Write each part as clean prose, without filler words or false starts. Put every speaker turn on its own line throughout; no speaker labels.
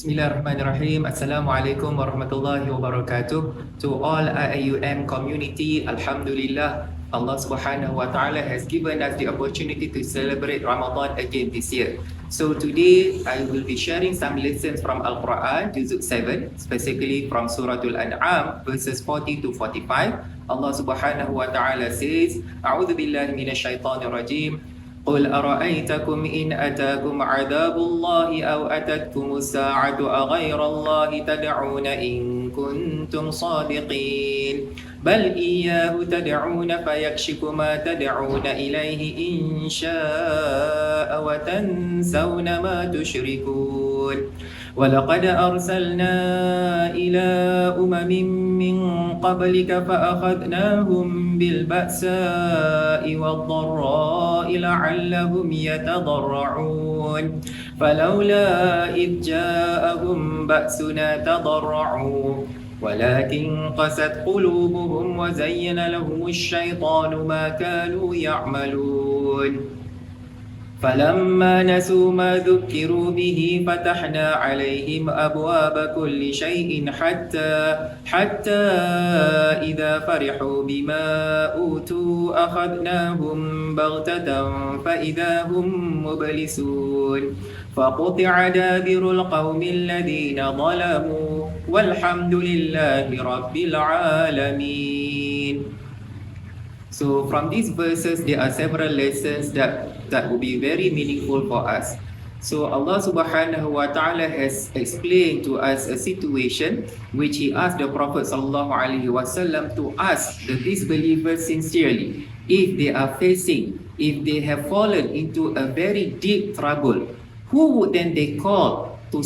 Bismillahirrahmanirrahim. Assalamualaikum warahmatullahi wabarakatuh. To all IIUM community, Alhamdulillah, Allah Subhanahu wa Ta'ala has given us the opportunity to celebrate Ramadan again this year. So today I will be sharing some lessons from Al-Quran, Juz 7, specifically from Surah Al-An'am, verses 40 to 45. Allah Subhanahu wa Ta'ala says, A'udhu billahi minash shaitanir rajim. قل أرأيتكم إن أتاكم عذاب الله أو أتتكم الساعة أغير الله تدعون إن كنتم صادقين بل إياه تدعون فيكشف ما تدعون إليه إن شاء وتنسون ما تشركون ولقد أرسلنا إلى أمم من قبلك فأخذناهم بالبأساء والضراء لعلهم يتضرعون فلولا إذ جاءهم بأسنا تضرعوا ولكن قست قلوبهم وزين لهم الشيطان ما كانوا يعملون فلما نسوا ما ذكروا به فتحنا عليهم أبواب كل شيء حتى إذا فرحوا بما أوتوا أخذناهم بغتة فإذا هم مبلسون فقطع دابر القوم الذين ظلموا والحمد لله رب العالمين. So from these verses, there are several lessons that will be very meaningful for us. So Allah Subhanahu wa Ta'ala has explained to us a situation which He asked the Prophet Sallallahu Alaihi Wasallam to ask the disbelievers sincerely if they are facing, if they have fallen into a very deep trouble, who would then they call to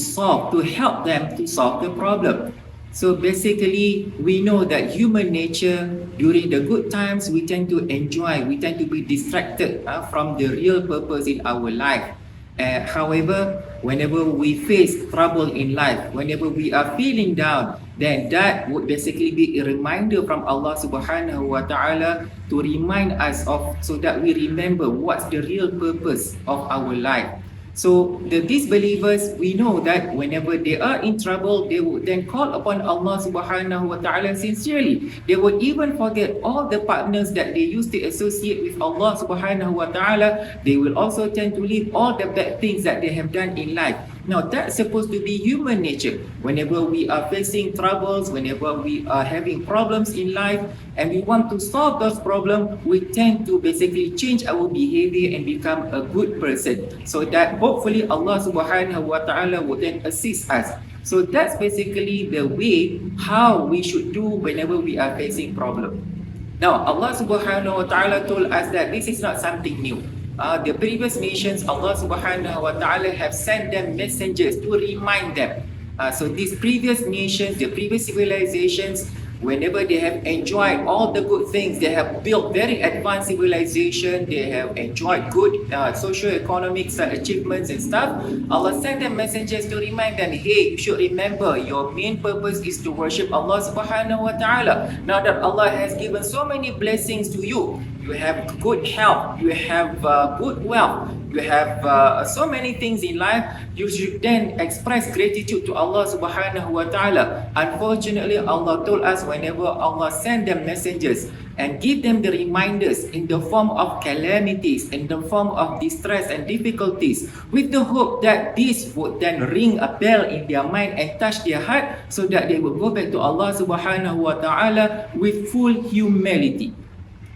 help them to solve the problem? So basically, we know that human nature, during the good times, we tend to enjoy, we tend to be distracted from the real purpose in our life. However, whenever we face trouble in life, whenever we are feeling down, then that would basically be a reminder from Allah Subhanahu wa Ta'ala to remind us of, so that we remember what's the real purpose of our life. So the disbelievers, we know that whenever they are in trouble, they would then call upon Allah Subhanahu wa Ta'ala sincerely. They would even forget all the partners that they used to associate with Allah Subhanahu wa Ta'ala. They will also tend to leave all the bad things that they have done in life. Now that's supposed to be human nature. Whenever we are facing troubles, whenever we are having problems in life, and we want to solve those problems, we tend to basically change our behavior and become a good person, so that hopefully Allah Subhanahu wa Ta'ala would then assist us. So that's basically the way how we should do whenever we are facing problems. Now Allah Subhanahu wa Ta'ala told us that this is not something new. The previous nations, Allah Subhanahu wa Ta'ala have sent them messengers to remind them. So these previous nations, the previous civilizations, whenever they have enjoyed all the good things, they have built very advanced civilization, they have enjoyed good socio-economic achievements and stuff, Allah sent them messengers to remind them, hey, you should remember your main purpose is to worship Allah Subhanahu wa Ta'ala. Now that Allah has given so many blessings to you, you have good health, you have good wealth, you have so many things in life, you should then express gratitude to Allah Subhanahu wa Ta'ala. Unfortunately, Allah told us whenever Allah sent them messengers and give them the reminders in the form of calamities, in the form of distress and difficulties, with the hope that this would then ring a bell in their mind and touch their heart, so that they will go back to Allah Subhanahu wa Ta'ala with full humility.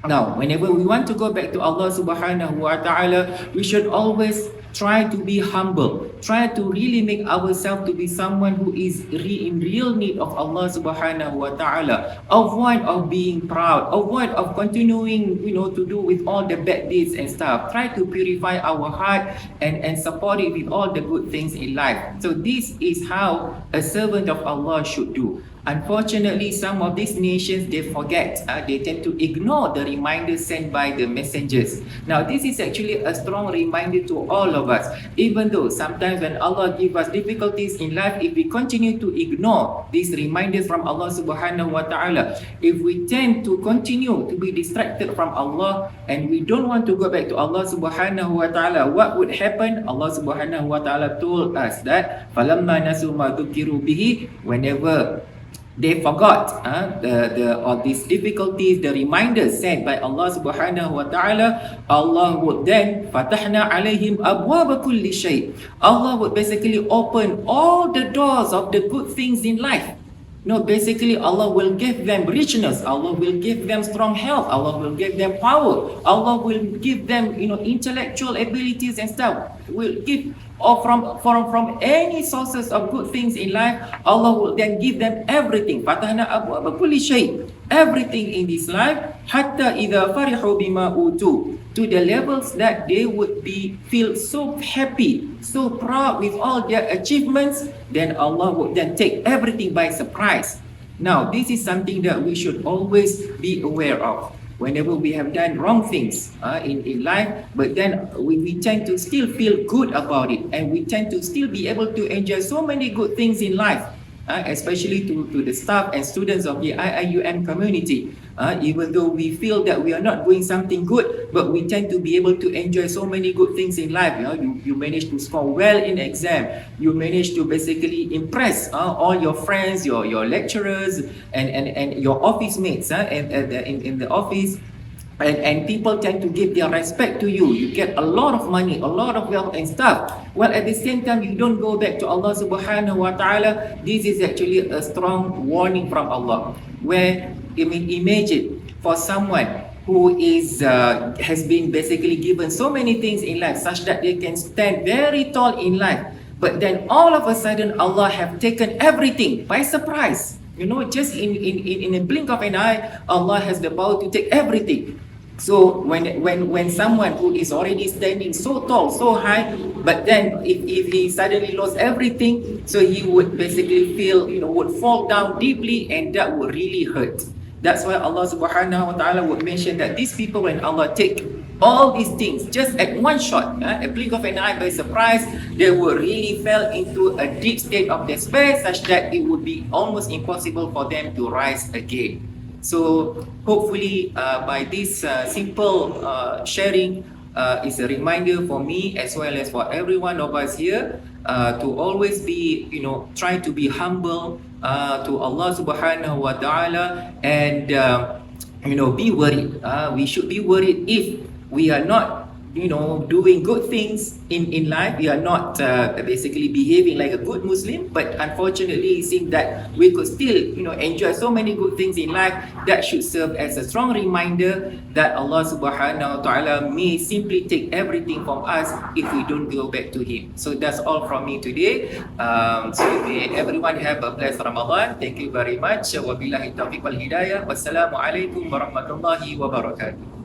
Now, whenever we want to go back to Allah Subhanahu wa Ta'ala, we should always try to be humble, try to really make ourselves to be someone who is in real need of Allah Subhanahu wa Ta'ala. Avoid of being proud, avoid of continuing, to do with all the bad deeds and stuff. Try to purify our heart and support it with all the good things in life. So this is how a servant of Allah should do. Unfortunately, some of these nations, they forget, they tend to ignore the reminders sent by the messengers. Now, this is actually a strong reminder to all of us, even though sometimes sometimes when Allah gives us difficulties in life, if we continue to ignore these reminders from Allah subhanahu wa ta'ala, if we tend to continue to be distracted from Allah and we don't want to go back to Allah subhanahu wa ta'ala, what would happen? Allah subhanahu wa ta'ala told us that فَلَمَّا نَسُوا مَا ذُكِّرُوا بِهِ, whenever they forgot all these difficulties, the reminders sent by Allah subhanahu wa ta'ala, Allah would then fatahna alayhim abwaba kulli shay. Allah would basically open all the doors of the good things in life. No, basically Allah will give them richness, Allah will give them strong health, Allah will give them power, Allah will give them intellectual abilities and stuff, will give or from any sources of good things in life. Allah will then give them everything. Fatahna abwaba kulli shay, everything in this life, hatta idha farihu bima utu, to the levels that they would feel so happy, so proud with all their achievements, then Allah would then take everything by surprise. Now, this is something that we should always be aware of. Whenever we have done wrong things in life, but then we tend to still feel good about it, and we tend to still be able to enjoy so many good things in life, especially to the staff and students of the IIUM community. Even though we feel that we are not doing something good, but we tend to be able to enjoy so many good things in life. You manage to score well in exam, you manage to basically impress all your friends, your lecturers, and your office mates in the office. And people tend to give their respect to you. You get a lot of money, a lot of wealth and stuff. Well, at the same time, you don't go back to Allah subhanahu wa ta'ala. This is actually a strong warning from Allah. Where, imagine for someone who has been basically given so many things in life, such that they can stand very tall in life. But then all of a sudden, Allah have taken everything by surprise. Just in a blink of an eye, Allah has the power to take everything. So when someone who is already standing so tall, so high, but then if he suddenly lost everything, so he would basically feel, would fall down deeply, and that would really hurt. That's why Allah subhanahu wa ta'ala would mention that these people, when Allah take all these things just at one shot, a blink of an eye by surprise, they would really fell into a deep state of despair, such that it would be almost impossible for them to rise again. So hopefully by this simple sharing is a reminder for me as well as for every one of us here to always be, try to be humble to Allah subhanahu wa ta'ala, and be worried. We should be worried if we are not doing good things in life. We are not basically behaving like a good Muslim, but unfortunately it seems that we could still enjoy so many good things in life. That should serve as a strong reminder that Allah subhanahu wa ta'ala may simply take everything from us if we don't go back to Him. So that's all from me today. So may everyone have a blessed Ramadan. Thank you very much. Wabillahi taufiq wal hidayah. Wassalamualaikum warahmatullahi wabarakatuh.